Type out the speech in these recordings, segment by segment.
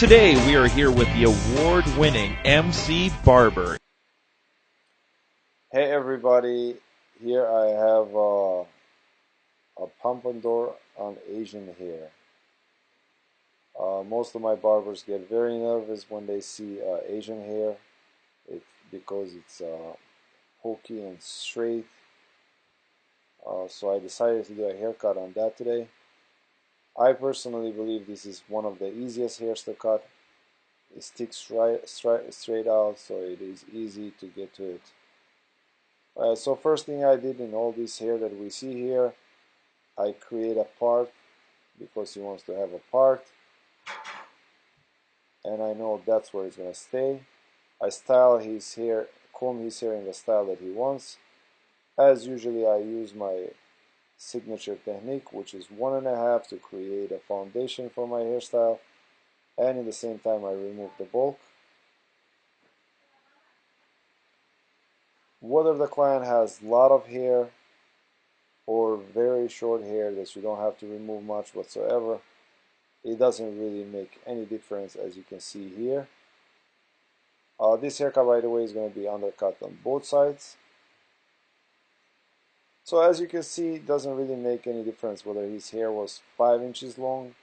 Today we are here with the award-winning MC Barber. Hey everybody, here I have a pompadour on Asian hair. Most of my barbers get very nervous when they see Asian hair because it's pokey and straight. So I decided to do a haircut on that today. I personally believe this is one of the easiest hairs to cut. It sticks straight out, so it is easy to get to it. So first thing I did in all this hair that we see here, I create a part because he wants to have a part, and I know that's where it's gonna stay. I style his hair, comb his hair in the style that he wants. As usually, I use my signature technique, which is 1.5 to create a foundation for my hairstyle, and in the same time I remove the bulk. Whether the client has a lot of hair or very short hair that you don't have to remove much whatsoever, it doesn't really make any difference, as you can see here. This haircut, by the way, is going to be undercut on both sides. So as you can see, it doesn't really make any difference whether his hair was 5 inches long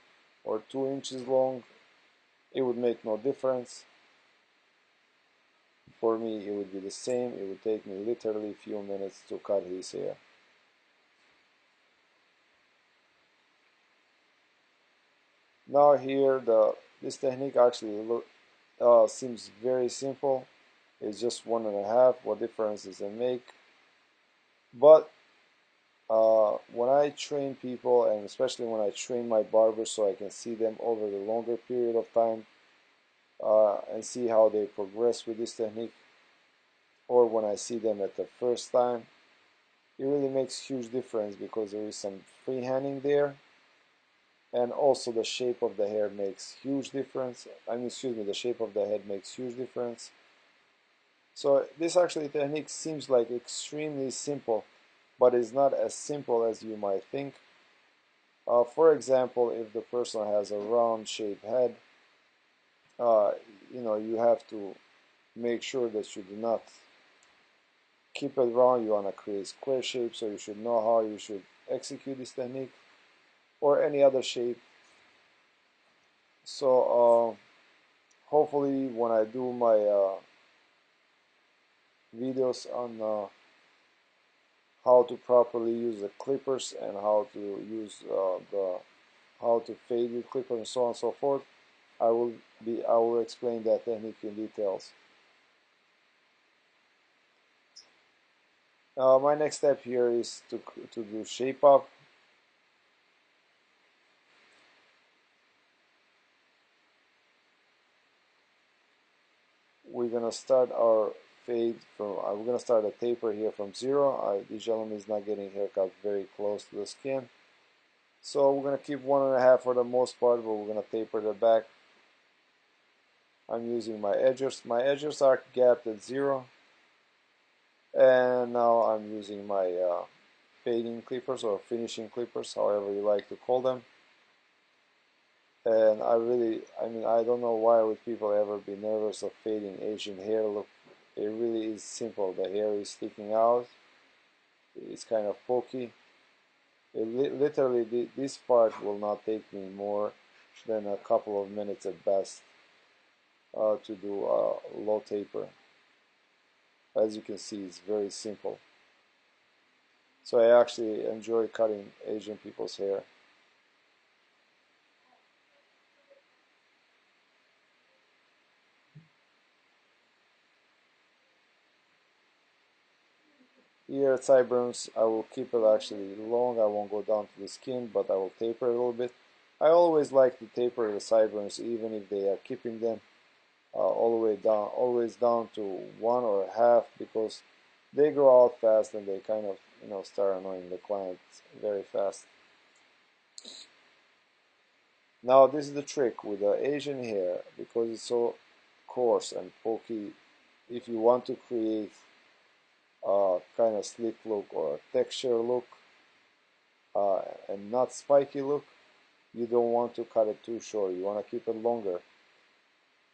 or 2 inches long. It would make no difference. For me, it would be the same. It would take me literally a few minutes to cut his hair. Now here, this technique actually seems very simple. It's just 1.5. What difference does it make? But when I train people, and especially when I train my barbers so I can see them over the longer period of time and see how they progress with this technique, or when I see them at the first time, it really makes huge difference because there is some freehanding there, and also the shape of the hair makes huge difference. The shape of the head makes huge difference. So this actually technique seems like extremely simple, but it's not as simple as you might think. For example, if the person has a round shaped head, you have to make sure that you do not keep it round. You want to create square shapes, so you should know how you should execute this technique, or any other shape. So hopefully when I do my videos on how to properly use the clippers and how to use how to fade with clippers and so on and so forth, I will explain that technique in details. My next step here is to do shape up. We're gonna start our fade from. We're gonna start a taper here from 0. This gentleman is not getting haircut very close to the skin, so we're gonna keep 1.5 for the most part, but we're gonna taper the back. I'm using my edgers. My edgers are gapped at 0, and now I'm using my fading clippers or finishing clippers, however you like to call them. And I don't know why would people ever be nervous of fading Asian hair. Look, it really is simple. The hair is sticking out. It's kind of pokey. Literally, this part will not take me more than a couple of minutes at best to do a low taper. As you can see, it's very simple. So I actually enjoy cutting Asian people's hair. Here at sideburns, I will keep it actually long. I won't go down to the skin, but I will taper a little bit. I always like to taper the sideburns, even if they are keeping them all the way down, always down to 1 or a half, because they grow out fast and they kind of start annoying the clients very fast. Now this is the trick with the Asian hair, because it's so coarse and pokey. If you want to create kind of slick look or a texture look and not spiky look, you don't want to cut it too short. You want to keep it longer.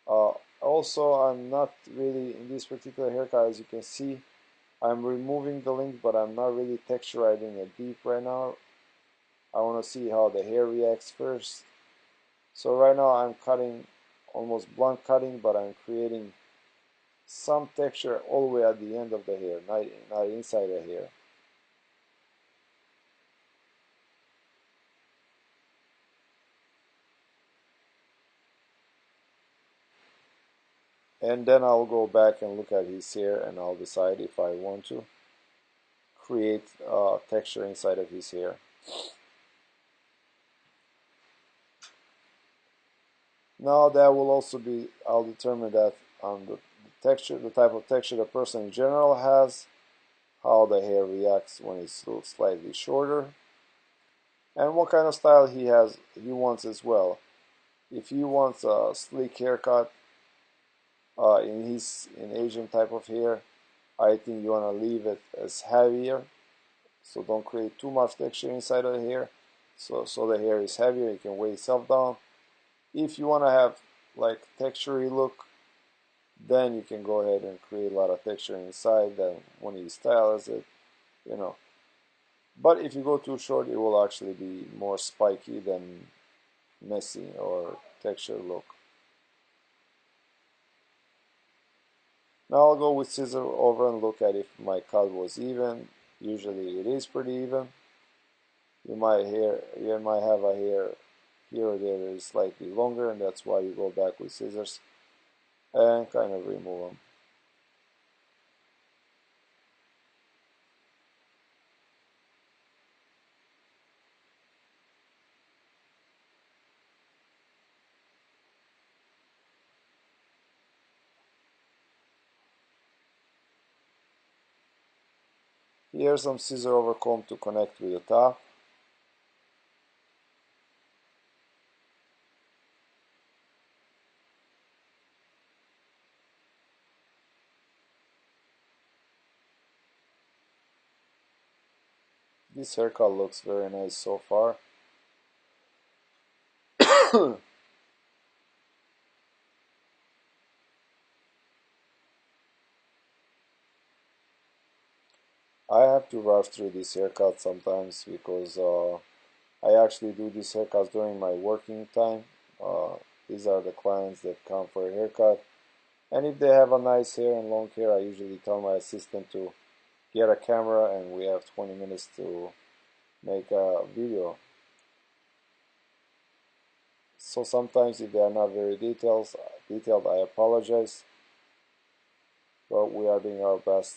Uh, Also, I'm not really in this particular haircut, as you can see. I'm removing the link, but I'm not really texturizing it deep right now. I want to see how the hair reacts first. So right now I'm cutting almost blunt cutting, but I'm creating some texture all the way at the end of the hair, not inside the hair. And then I'll go back and look at his hair and I'll decide if I want to create texture inside of his hair. Now that will also be, I'll determine that on the texture, the type of texture the person in general has, how the hair reacts when it's slightly shorter, and what kind of style he wants as well. If he wants a sleek haircut in Asian type of hair, I think you want to leave it as heavier, so don't create too much texture inside of the hair. So the hair is heavier, it can weigh itself down. If you want to have like textury look, then you can go ahead and create a lot of texture inside. Then when you styles it, you know. But if you go too short, it will actually be more spiky than messy or texture look. Now I'll go with scissor over and look at if my cut was even. Usually it is pretty even. You might have a hair here or there that is slightly longer, and that's why you go back with scissors and kind of remove them. Here's some scissor over comb to connect with the top. This haircut looks very nice so far. I have to rush through this haircut sometimes because I actually do these haircuts during my working time. Uh, these are the clients that come for a haircut. And if they have a nice hair and long hair, I usually tell my assistant to get a camera and we have 20 minutes to make a video. So sometimes if they are not very detailed, I apologize. But we are doing our best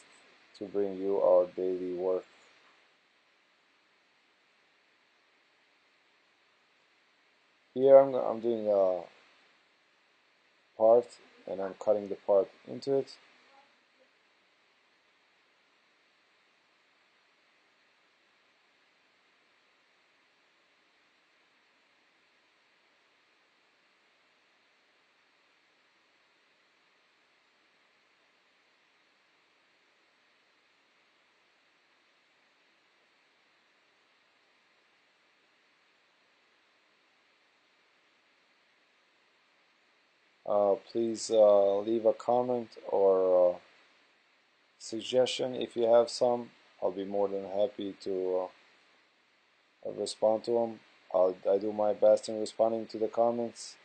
to bring you our daily work. Here I'm doing a part and I'm cutting the part into it. Please leave a comment or suggestion if you have some. I'll be more than happy to respond to them. I do my best in responding to the comments.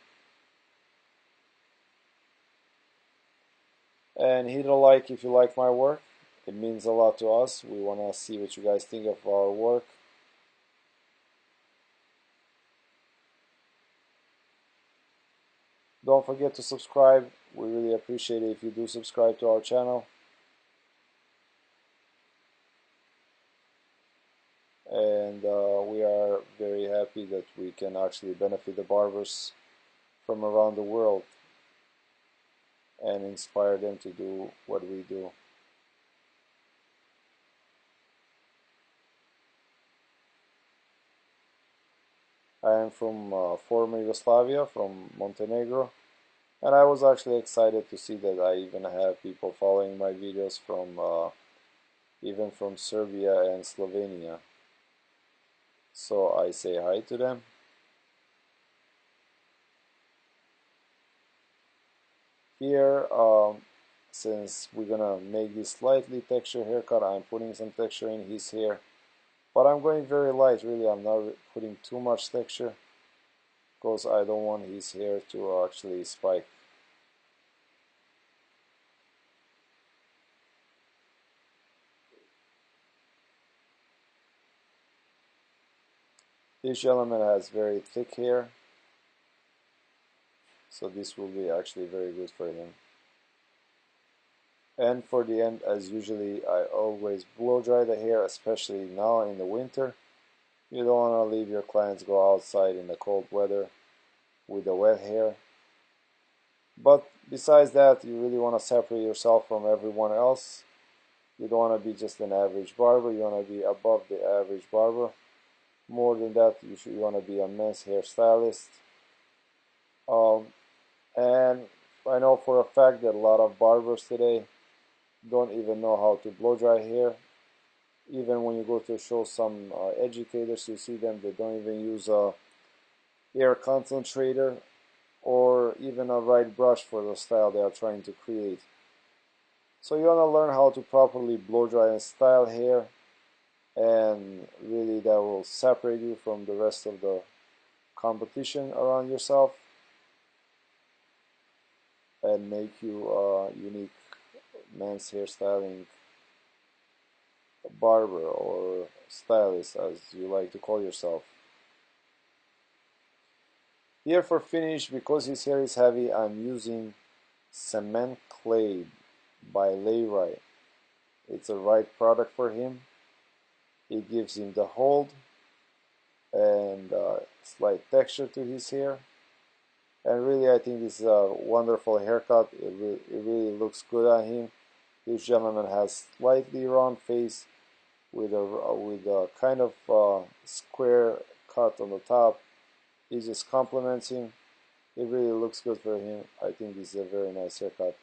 And hit a like if you like my work. It means a lot to us. We want to see what you guys think of our work. Don't forget to subscribe. We really appreciate it if you do subscribe to our channel. And we are very happy that we can actually benefit the barbers from around the world and inspire them to do what we do. I am from former Yugoslavia, from Montenegro, and I was actually excited to see that I even have people following my videos from even from Serbia and Slovenia. So I say hi to them. Here, since we're gonna make this slightly texture haircut, I'm putting some texture in his hair, but I'm going very light. Really, I'm not putting too much texture because I don't want his hair to actually spike. This gentleman has very thick hair, so this will be actually very good for him. And for the end, as usually, I always blow dry the hair, especially now in the winter. You don't want to leave your clients go outside in the cold weather with the wet hair. But besides that, you really want to separate yourself from everyone else. You don't want to be just an average barber. You want to be above the average barber. More than that, you want to be a men's hairstylist. And I know for a fact that a lot of barbers today don't even know how to blow dry hair. Even when you go to show some educators, you see them, they don't even use a hair concentrator or even a right brush for the style they are trying to create. So you want to learn how to properly blow dry and style hair, and really that will separate you from the rest of the competition around yourself and make you a unique men's hairstyling barber or stylist, as you like to call yourself. Here for finish, because his hair is heavy, I'm using cement clay by Layrai. It's a right product for him. It gives him the hold and slight texture to his hair. And really, I think this is a wonderful haircut. It really looks good on him. This gentleman has slightly round face with a kind of square cut on the top. It just complements him. It really looks good for him. I think this is a very nice haircut.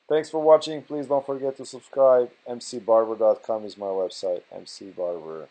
Thanks for watching. Please don't forget to subscribe. mcbarber.com is my website. mcbarber.